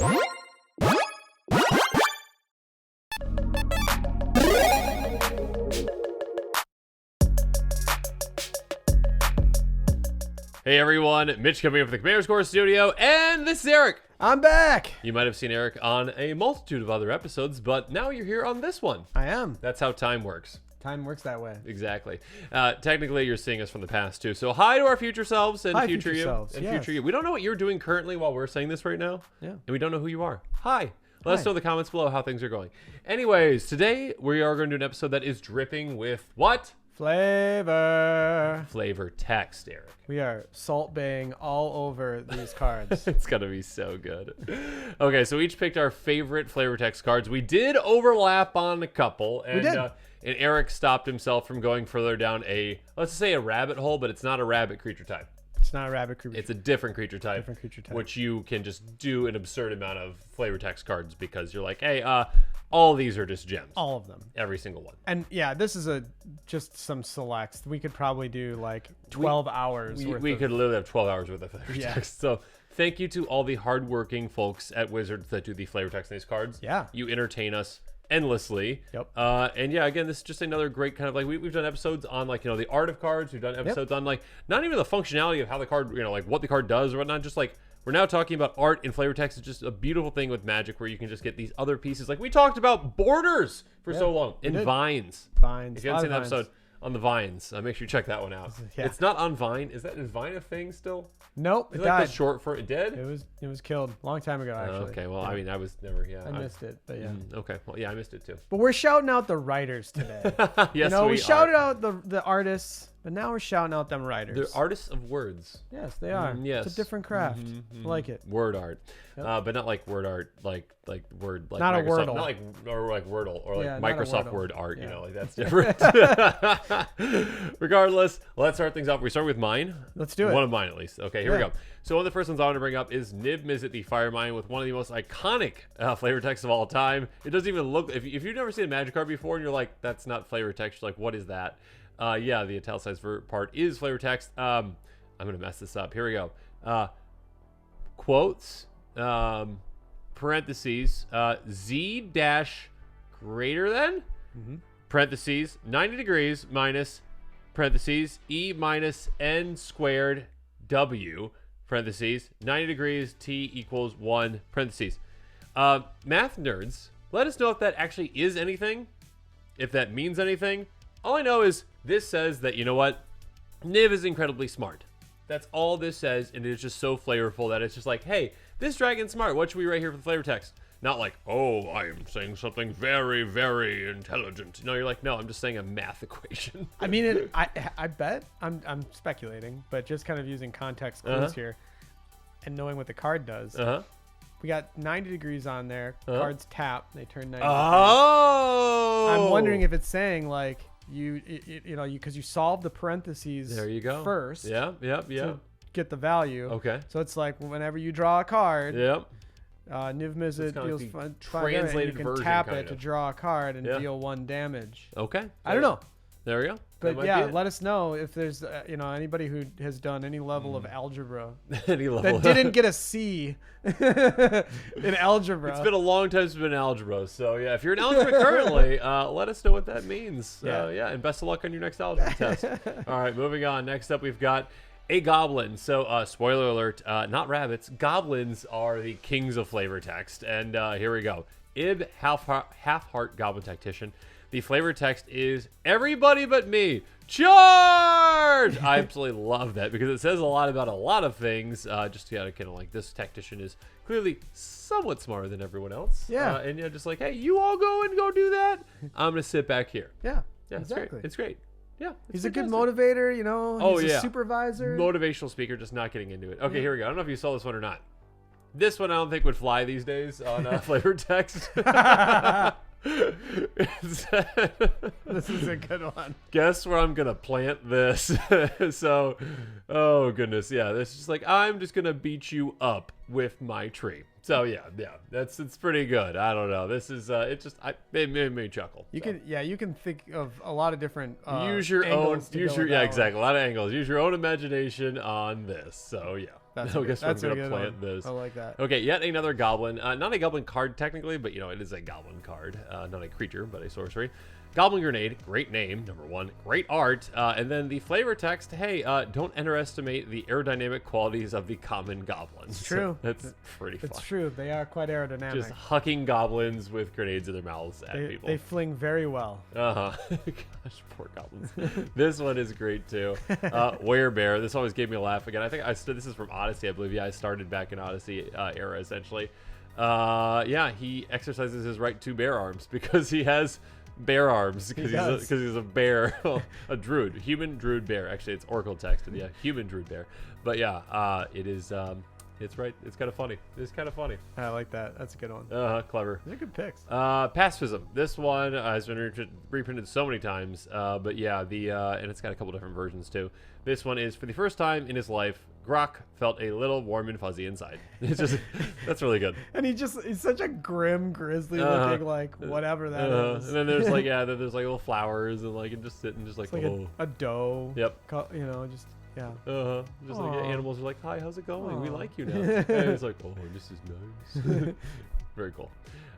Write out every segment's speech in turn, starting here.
Hey everyone, Mitch coming up from the Commander's Core studio, and this is Eric. I'm back. You might have seen Eric on a multitude of other episodes, but now you're here on this one. I am. That's how time works. Time works that way. Exactly. Technically, you're seeing us from the past too. So hi to our future selves and Hi, future you. selves. And yes. future you. We don't know what you're doing currently while we're saying this right now. Yeah. And we don't know who you are. Hi. Let us Hi. know in the comments below how things are going. Anyways, today we are going to do an episode that is dripping with what? Flavor. Flavor text, Eric. We are salt baying all over these cards. It's gonna be so good. Okay, so we each picked our favorite flavor text cards. We did overlap on a couple, and We did. And Eric stopped himself from going further down let's say a rabbit hole, but it's not a rabbit creature type. It's not a rabbit creature. It's a different creature type. Different creature type. Which you can just do an absurd amount of flavor text cards because you're like, hey, all these are just gems. all of them. Every single one. And yeah, this is just some selects. We could probably do like 12 hours worth We of... could literally have 12 hours worth of flavor Yeah. text. So thank you to all the hardworking folks at Wizards that do the flavor text in these cards. Yeah. You entertain us endlessly. Yep. And yeah, again, this is just another great kind of like, we've done episodes on like, the art of cards. We've done episodes on like, not even the functionality of how the card, like what the card does or whatnot, just like, we're now talking about art and flavor text. It's just a beautiful thing with Magic where you can just get these other pieces. Like we talked about borders for so long and did. vines. Vines. If you haven't seen the episode on the vines, make sure you check that one out. Yeah. It's not on Vine. Is Vine a thing still? Nope, Is it that like died. the short for it? Did? It was killed a long time ago, actually. Okay, well, Yeah. I mean, I was never, I missed it, but yeah. Okay, well, yeah, I missed it too. But we're shouting out the writers today. Yes, we are. shouted out the artists, but now we're shouting out them writers. They're artists of words. Yes, they are. Yes. It's a different craft. I like it. Word art. Yep. But not like word art, like word, like Not a Microsoft, Wordle. Not like, or like Wordle, or like Yeah, not a Microsoft Wordle. Word art, Yeah. like that's different. Regardless, let's start things off. We start with mine. Let's do it. One of mine, at least. Okay, here we Yeah. go. So one of the first ones I want to bring up is Niv Mizzet, the Fire Mine, with one of the most iconic flavor texts of all time. It doesn't even look, if you've never seen a Magic card before and you're like, that's not flavor text, you're like, what is that? Yeah, the italicized part is flavor text. I'm going to mess this up. Here we go. Quotes, parentheses, Z dash greater than, parentheses, 90 degrees minus, parentheses, E minus N squared W, parentheses, 90 degrees, T equals 1, parentheses. Math nerds, let us know if that actually is anything, if that means anything. All I know is this says that, you know what? Niv is incredibly smart. That's all this says, and it's just so flavorful that it's just like, hey, this dragon's smart. What should we write here for the flavor text? Not like, oh, I am saying something very, very intelligent. No, you're like, no, I'm just saying a math equation. I mean, I bet I'm speculating, but just kind of using context clues here, and knowing what the card does. We got 90 degrees on there. Cards tap, they turn 90 degrees. Oh! I'm wondering if it's saying like because you solve the parentheses. There you go. First. Yeah. To get the value. Okay. So it's like whenever you draw a card. Yep. Niv Mizzet kinda deals like the fun. translated You can version, tap kind it to of. draw a card and Yeah. deal 1 damage. Okay. I don't know. There we go. That But might yeah, be it. let us know if there's anybody who has done any level of algebra Any level. that didn't get a C in algebra. It's been a long time since I've been in algebra, so yeah. If you're in algebra currently, let us know what that means. Yeah. And best of luck on your next algebra test. All right, moving on. Next up, we've got a goblin. So, spoiler alert, not rabbits. Goblins are the kings of flavor text, and here we go. Ib Half-Heart Goblin Tactician. The flavor text is everybody but me. Charge! I absolutely love that because it says a lot about a lot of things. Just kind of like this tactician is clearly somewhat smarter than everyone else. Yeah. And just like, hey, you all go and go do that. I'm gonna sit back here. Yeah. Yeah, exactly. It's great. Yeah. He's a good motivator, He's a supervisor. Motivational speaker, just not getting into it. Okay, here we go. I don't know if you saw this one or not. This one I don't think would fly these days on flavor text. This is a good one. Guess where I'm gonna plant this. So, oh goodness, yeah. This is just like, I'm just gonna beat you up with my tree. So yeah, it's pretty good. I don't know. This is it made me chuckle. You can think of a lot of different use your own angles to go with that one. exactly, a lot of angles. Use your own imagination on this. So yeah. That's I guess we're that's a gonna good plant one. this. I like that. Okay, yet another goblin. Not a goblin card technically, but it is a goblin card. Not a creature, but a sorcery. Goblin Grenade, great name, number one. Great art. And then the flavor text, hey, don't underestimate the aerodynamic qualities of the common goblins. It's true. That's pretty fun. It's true. They are quite aerodynamic. Just hucking goblins with grenades in their mouths at people. They fling very well. Uh-huh. Gosh, poor goblins. This one is great, too. Werebear. This always gave me a laugh. Again, I think this is from Odyssey, I believe. Yeah, I started back in Odyssey era, essentially. Yeah, he exercises his right to bear arms because he has bear arms because he's a bear, a druid, human druid bear. Actually, it's Oracle text, and yeah, human druid bear. But yeah, it is. It's right. It's kind of funny. It's kind of funny. I like that. That's a good one. Clever. They're good picks. Pacifism. This one has been reprinted so many times. But yeah, and it's got a couple different versions too. This one is for the first time in his life. Grok felt a little warm and fuzzy inside. It's just that's really good. And he's such a grim, grisly looking, like whatever that is. And then there's like there's like little flowers and like and just sitting just like, it's like a doe. Yep. Just yeah. Just like animals are like, hi, how's it going? We like you now. And it's like, oh, this is nice. Very cool.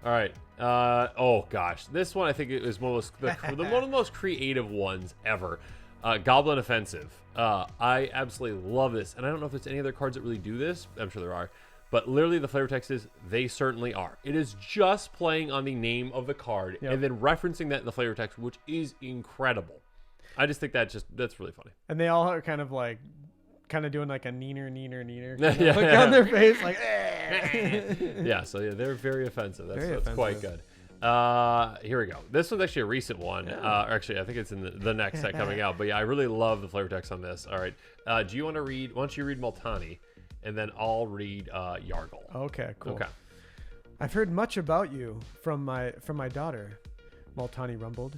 All right. Oh gosh, this one I think it is one of the most creative ones ever. Goblin Offensive. I absolutely love this, and I don't know if there's any other cards that really do this. I'm sure there are, but literally the flavor text is they certainly are. It is just playing on the name of the card and then referencing that in the flavor text, which is incredible. I just think that's really funny. And they all are kind of doing like a neener look on their face, like yeah. So yeah, they're very offensive. That's quite good. Here we go. This one's actually a recent one. Actually, I think it's in the next set coming out. But yeah, I really love the flavor text on this. All right. Do you want to read? Why don't you read Multani, and then I'll read Yargle. Okay, cool. Okay. I've heard much about you from my daughter, Multani rumbled.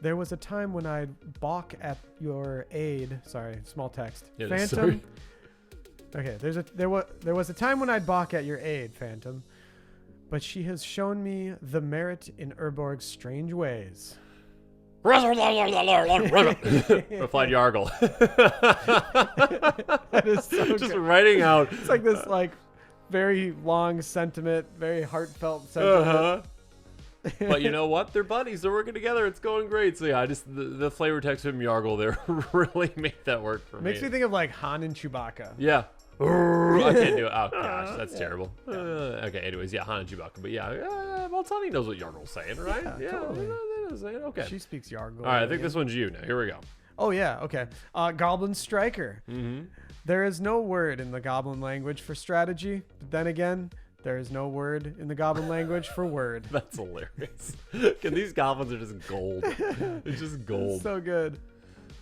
There was a time when I'd balk at your aid. Sorry, small text. Yeah, Phantom. sorry. Okay, there was a time when I'd balk at your aid, Phantom. But she has shown me the merit in Urborg's strange ways. Replied Yargle. That is so just good. writing out. It's like this very long sentiment, very heartfelt sentiment. But you know what? They're buddies. They're working together. It's going great. So yeah, I just the flavor text from Yargle there really made that work for me. Makes me think of like Han and Chewbacca. Yeah. I can't do it. Oh gosh, that's terrible. Okay, anyways, yeah, Han and Chewbacca. But yeah, Multani knows what Yargle's saying, right? Yeah, totally. Okay. She speaks Yargle. All right, I think this one's you now. Here we go. Oh yeah, okay. Goblin Striker. Mm-hmm. There is no word in the Goblin language for strategy, but then again, there is no word in the Goblin language for word. That's hilarious. These goblins are just gold. It's just gold. It's so good.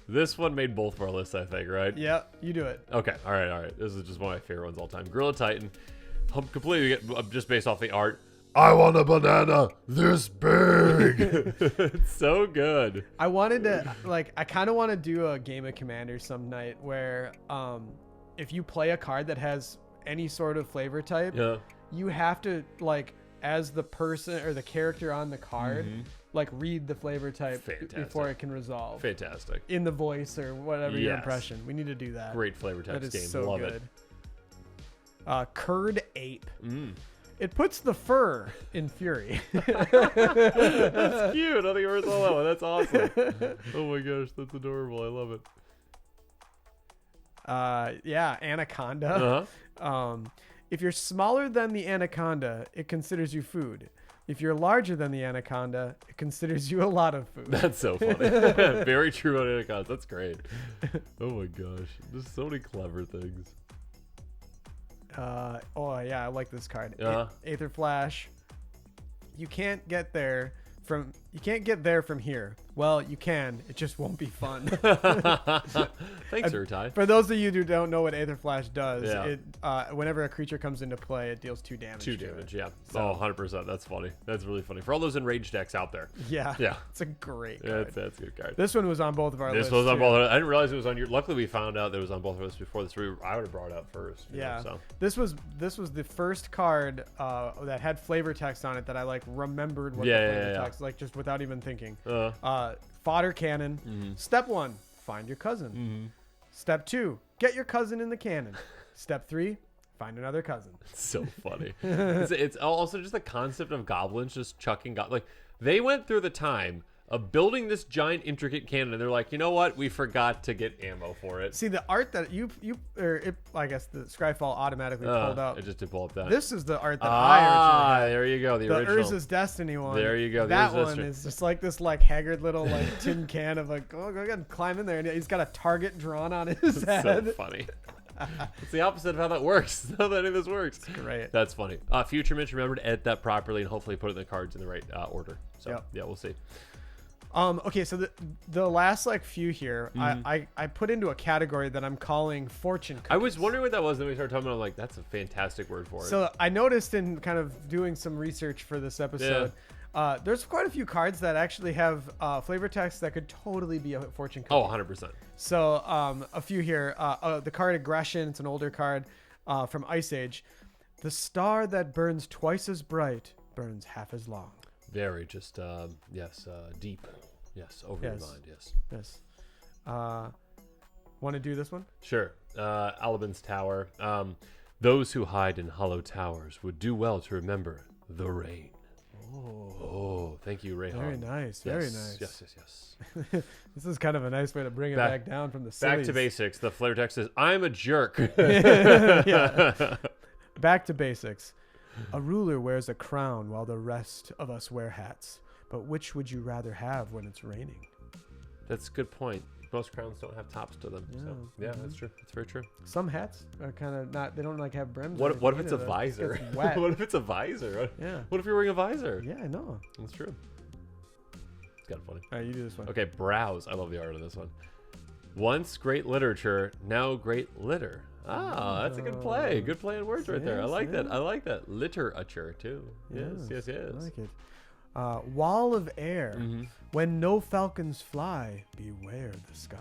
This one made both of our lists, I think, right? Yeah, you do it. Okay, all right. This is just one of my favorite ones all time. Gorilla Titan. Completely just based off the art. I want a banana this big. It's so good. I wanted to, I kind of want to do a game of Commander some night where if you play a card that has any sort of flavor type, you have to, as the person or the character on the card, read the flavor type before it can resolve. Fantastic. In the voice or whatever your impression. We need to do that. Great flavor text game. That is so Love good. it. Curd Ape. It puts the fur in fury. That's cute. I think I heard that one. That's awesome. Oh my gosh, that's adorable. I love it. Yeah, Anaconda. If you're smaller than the anaconda, it considers you food. If you're larger than the anaconda, it considers you a lot of food. That's so funny. Very true on anacondas. That's great. Oh my gosh. There's so many clever things. Oh yeah, I like this card. Aether Flash. You can't get there from here. Well, you can. It just won't be fun. Thanks, Urtai. For those of you who don't know what Aether Flash does, it whenever a creature comes into play, it deals 2 damage. 2 damage, yeah. So, 100%. That's funny. That's really funny. For all those enraged decks out there. Yeah. Yeah. It's a great card. That's a good card. This one was on both of our lists. This was on both. I didn't realize it was on your. Luckily, we found out that it was on both of us before this. I would have brought it up first. Yeah. This was the first card that had flavor text on it that I remembered what the flavor text just without even thinking. Fodder cannon. Step 1, find your cousin. Step 2, get your cousin in the cannon. Step 3, find another cousin. It's so funny. It's also just the concept of goblins just chucking like they went through the time of building this giant intricate cannon, and they're like, you know what? We forgot to get ammo for it. See, the art that I guess the Scryfall automatically pulled up. It just did pull up that. This is the art that I originally had. There you go. The original. Urza's Destiny one. There you go. That one is just like this like haggard little like tin can of like, oh, go ahead and climb in there. And he's got a target drawn on his head. So funny. It's the opposite of how that works. How any of this works. It's great. That's funny. Future Mitch, remember to edit that properly and hopefully put it in the cards in the right order. So yeah, we'll see. Okay, so the last like few here, I put into a category that I'm calling fortune cookies. I was wondering what that was, and then we started talking about it. I'm like, that's a fantastic word for it. So I noticed in kind of doing some research for this episode, there's quite a few cards that actually have flavor text that could totally be a fortune cookie. Oh, 100%. So a few here. The card Aggression, it's an older card from Ice Age. The star that burns twice as bright burns half as long. Very just, deep. Yes, over your mind, Yes. Want to do this one? Sure. Alabin's Tower. Those who hide in hollow towers would do well to remember the rain. Oh, thank you, Rayhan. Very nice. Very nice. Yes. This is kind of a nice way to bring it back down from the sillies. Back to basics. The flavor text is, I'm a jerk. Yeah. Back to basics. A ruler wears a crown while the rest of us wear hats. But which would you rather have when it's raining? That's a good point. Most crowns don't have tops to them. So yeah, that's true. That's very true. Some hats are kind of not. They don't like have brims. What if it's a visor? What if it's a visor? Yeah. What if you're wearing a visor? Yeah, I know. That's true. It's kind of funny. All right, you do this one. Okay, browse. I love the art of this one. Once great literature, now great litter. Ah, that's a good play. Good play on words right there. I like that. I like that. Literature too. Yes. I like it. Wall of air. When no falcons fly, beware the sky.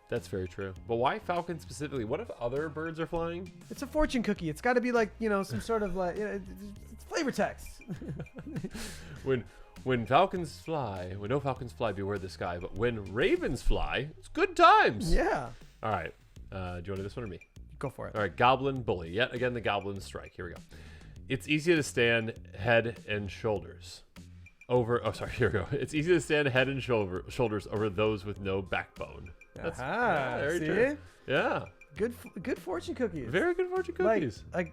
That's very true. But why falcons specifically? What if other birds are flying? It's a fortune cookie. It's got to be like, some sort of like, it's flavor text. When falcons fly, when no falcons fly, beware the sky. But when ravens fly, it's good times. Yeah. All right. Do you want to do this one or me? Go for it. All right. Goblin bully. Yet again, the goblin strike. Here we go. It's easy to stand head and shoulders over. Oh, sorry. Here we go. It's easy to stand head and shoulders over those with no backbone. That's very true. Yeah. Good fortune cookies. Very good fortune cookies. Like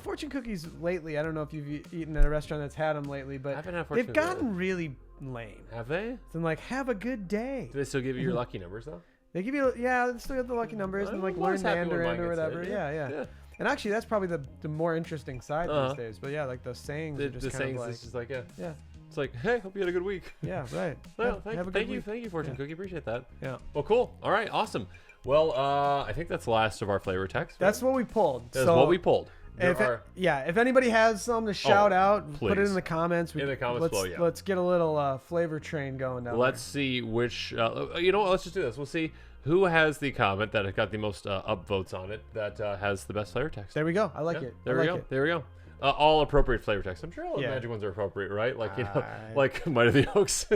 fortune cookies lately. I don't know if you've eaten at a restaurant that's had them lately, but they've gotten really lame. Have they? So like, have a good day. Do they still give you your lucky numbers though? They give you, they still have the lucky numbers and like learn Mandarin or whatever. Yeah. And actually, that's probably the more interesting side these days. But yeah, like those sayings are just kind of like, it's just like, yeah. It's like, hey, hope you had a good week. Yeah, right. Well, thank you, Fortune Cookie. Appreciate that. Yeah. Well, cool. All right, awesome. Well, I think that's the last of our flavor text. That's what we pulled. That's what we pulled. If anybody has something to shout out, please. Put it in the comments. Let's get a little flavor train going down. Let's see which. You know what? Let's just do this. We'll see who has the comment that got the most upvotes on it that has the best flavor text. There we go. I like it. There we go. All appropriate flavor text. I'm sure all the magic ones are appropriate, right? Like like Might of the Oaks.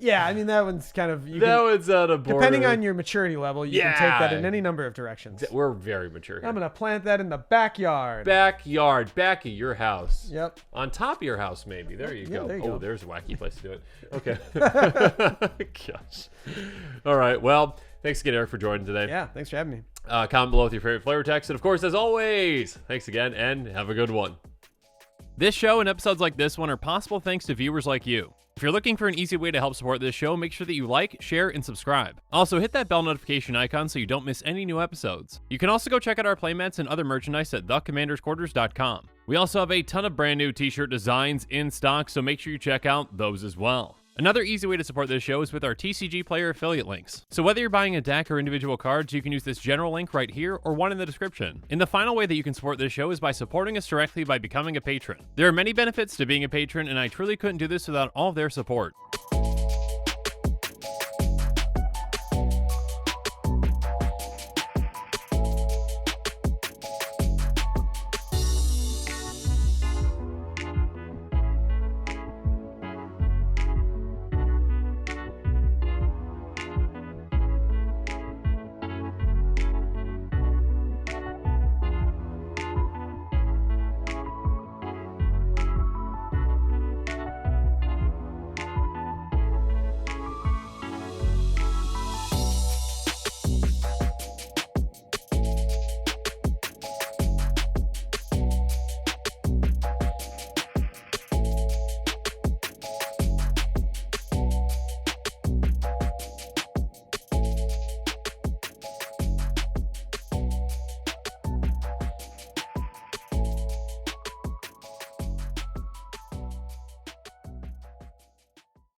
Yeah, I mean that one's kind of one's out of border. Depending on your maturity level, you can take that in any number of directions. We're very mature here. I'm gonna plant that in the backyard. Back of your house. Yep. On top of your house, maybe. There you go. There you go. There's a wacky place to do it. Okay. Gosh. All right. Well, thanks again, Eric, for joining today. Yeah, thanks for having me. Comment below with your favorite flavor text. And of course, as always, thanks again and have a good one. This show and episodes like this one are possible thanks to viewers like you. If you're looking for an easy way to help support this show, make sure that you like, share, and subscribe. Also, hit that bell notification icon so you don't miss any new episodes. You can also go check out our playmats and other merchandise at thecommandersquarters.com. We also have a ton of brand new t-shirt designs in stock, so make sure you check out those as well. Another easy way to support this show is with our TCG Player affiliate links. So whether you're buying a deck or individual cards, you can use this general link right here or one in the description. And the final way that you can support this show is by supporting us directly by becoming a patron. There are many benefits to being a patron, and I truly couldn't do this without all of their support.